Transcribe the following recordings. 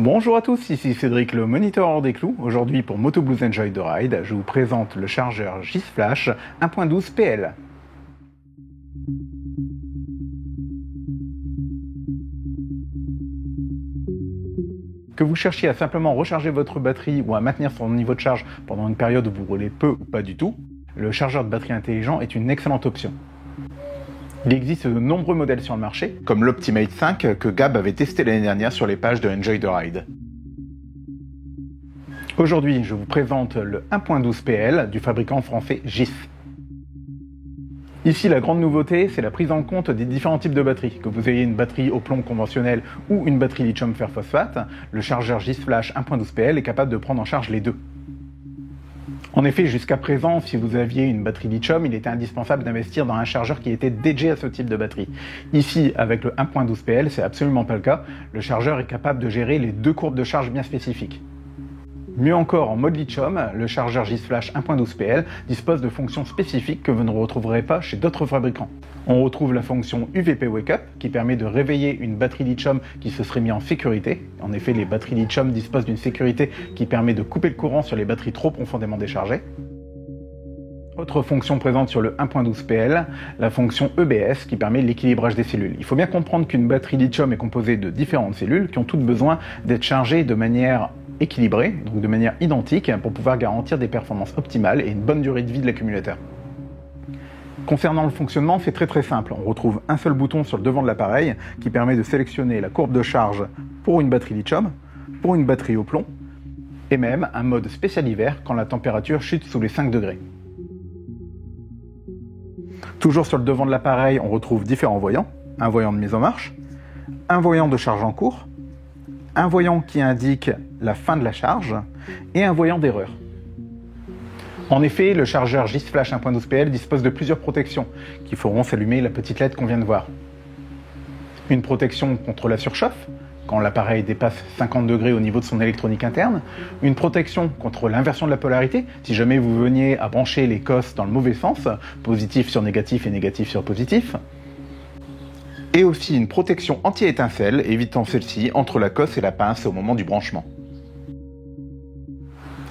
Bonjour à tous, ici Cédric, le moniteur hors des clous. Aujourd'hui pour Moto Blues Enjoy the Ride, je vous présente le chargeur GIS Flash 1.12 PL. Que vous cherchiez à simplement recharger votre batterie ou à maintenir son niveau de charge pendant une période où vous roulez peu ou pas du tout, le chargeur de batterie intelligent est une excellente option. Il existe de nombreux modèles sur le marché, comme l'Optimate 5 que Gab avait testé l'année dernière sur les pages de Enjoy the Ride. Aujourd'hui, je vous présente le 1.12 PL du fabricant français GIS. Ici, la grande nouveauté, c'est la prise en compte des différents types de batteries. Que vous ayez une batterie au plomb conventionnelle ou une batterie lithium fer phosphate, le chargeur GIS Flash 1.12 PL est capable de prendre en charge les deux. En effet, jusqu'à présent, si vous aviez une batterie lithium, il était indispensable d'investir dans un chargeur qui était dédié à ce type de batterie. Ici, avec le 1.12 PL, c'est absolument pas le cas. Le chargeur est capable de gérer les deux courbes de charge bien spécifiques. Mieux encore, en mode lithium, le chargeur GIS Flash 1.12 PL dispose de fonctions spécifiques que vous ne retrouverez pas chez d'autres fabricants. On retrouve la fonction UVP Wake Up qui permet de réveiller une batterie lithium qui se serait mise en sécurité. En effet, les batteries lithium disposent d'une sécurité qui permet de couper le courant sur les batteries trop profondément déchargées. Autre fonction présente sur le 1.12 PL, la fonction EBS qui permet l'équilibrage des cellules. Il faut bien comprendre qu'une batterie lithium est composée de différentes cellules qui ont toutes besoin d'être chargées de manière équilibrée, donc de manière identique, pour pouvoir garantir des performances optimales et une bonne durée de vie de l'accumulateur. Concernant le fonctionnement, c'est très simple. On retrouve un seul bouton sur le devant de l'appareil qui permet de sélectionner la courbe de charge pour une batterie lithium, pour une batterie au plomb, et même un mode spécial hiver quand la température chute sous les 5 degrés. Toujours sur le devant de l'appareil, on retrouve différents voyants. Un voyant de mise en marche, un voyant de charge en cours, un voyant qui indique la fin de la charge et un voyant d'erreur. En effet, le chargeur GIS Flash 1.12 PL dispose de plusieurs protections qui feront s'allumer la petite LED qu'on vient de voir. Une protection contre la surchauffe, quand l'appareil dépasse 50 degrés au niveau de son électronique interne, une protection contre l'inversion de la polarité, si jamais vous veniez à brancher les COS dans le mauvais sens, positif sur négatif et négatif sur positif, et aussi une protection anti-étincelle, évitant celle-ci entre la cosse et la pince au moment du branchement.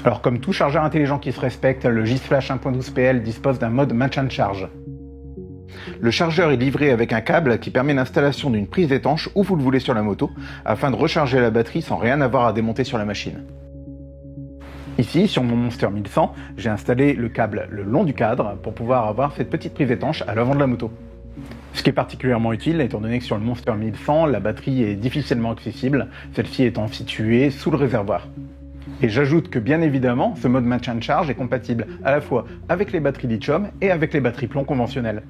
Alors comme tout chargeur intelligent qui se respecte, le GIS Flash 1.12 PL dispose d'un mode maintien de charge. Le chargeur est livré avec un câble qui permet l'installation d'une prise étanche où vous le voulez sur la moto, afin de recharger la batterie sans rien avoir à démonter sur la machine. Ici, sur mon Monster 1100, j'ai installé le câble le long du cadre pour pouvoir avoir cette petite prise étanche à l'avant de la moto. Ce qui est particulièrement utile, étant donné que sur le Monster 1100, la batterie est difficilement accessible, celle-ci étant située sous le réservoir. Et j'ajoute que bien évidemment, ce mode maintien de charge est compatible à la fois avec les batteries lithium et avec les batteries plomb conventionnelles.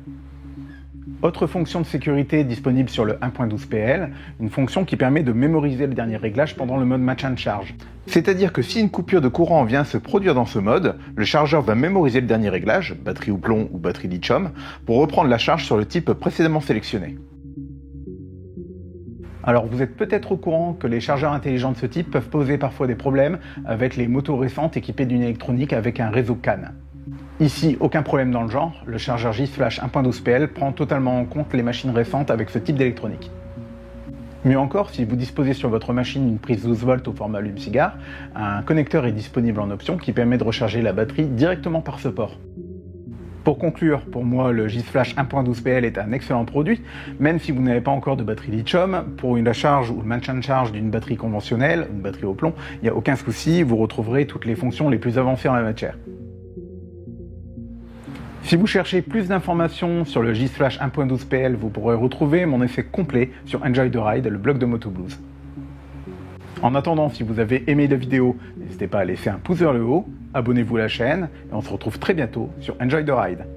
Autre fonction de sécurité disponible sur le 1.12 PL, une fonction qui permet de mémoriser le dernier réglage pendant le mode maintien de charge. C'est-à-dire que si une coupure de courant vient se produire dans ce mode, le chargeur va mémoriser le dernier réglage, batterie au plomb ou batterie lithium, pour reprendre la charge sur le type précédemment sélectionné. Alors vous êtes peut-être au courant que les chargeurs intelligents de ce type peuvent poser parfois des problèmes avec les motos récentes équipées d'une électronique avec un réseau CAN. Ici, aucun problème dans le genre, le chargeur GIS Flash 1.12 PL prend totalement en compte les machines récentes avec ce type d'électronique. Mieux encore, si vous disposez sur votre machine d'une prise 12 volts au format allume-cigare, un connecteur est disponible en option qui permet de recharger la batterie directement par ce port. Pour conclure, pour moi, le GIS Flash 1.12 PL est un excellent produit, même si vous n'avez pas encore de batterie lithium. Pour la charge ou le maintien de charge d'une batterie conventionnelle, une batterie au plomb, il n'y a aucun souci, vous retrouverez toutes les fonctions les plus avancées en la matière. Si vous cherchez plus d'informations sur le GIS Flash 1.12 PL, vous pourrez retrouver mon essai complet sur Enjoy the Ride, le blog de Moto Blues. En attendant, si vous avez aimé la vidéo, n'hésitez pas à laisser un pouce vers le haut, abonnez-vous à la chaîne et on se retrouve très bientôt sur Enjoy the Ride.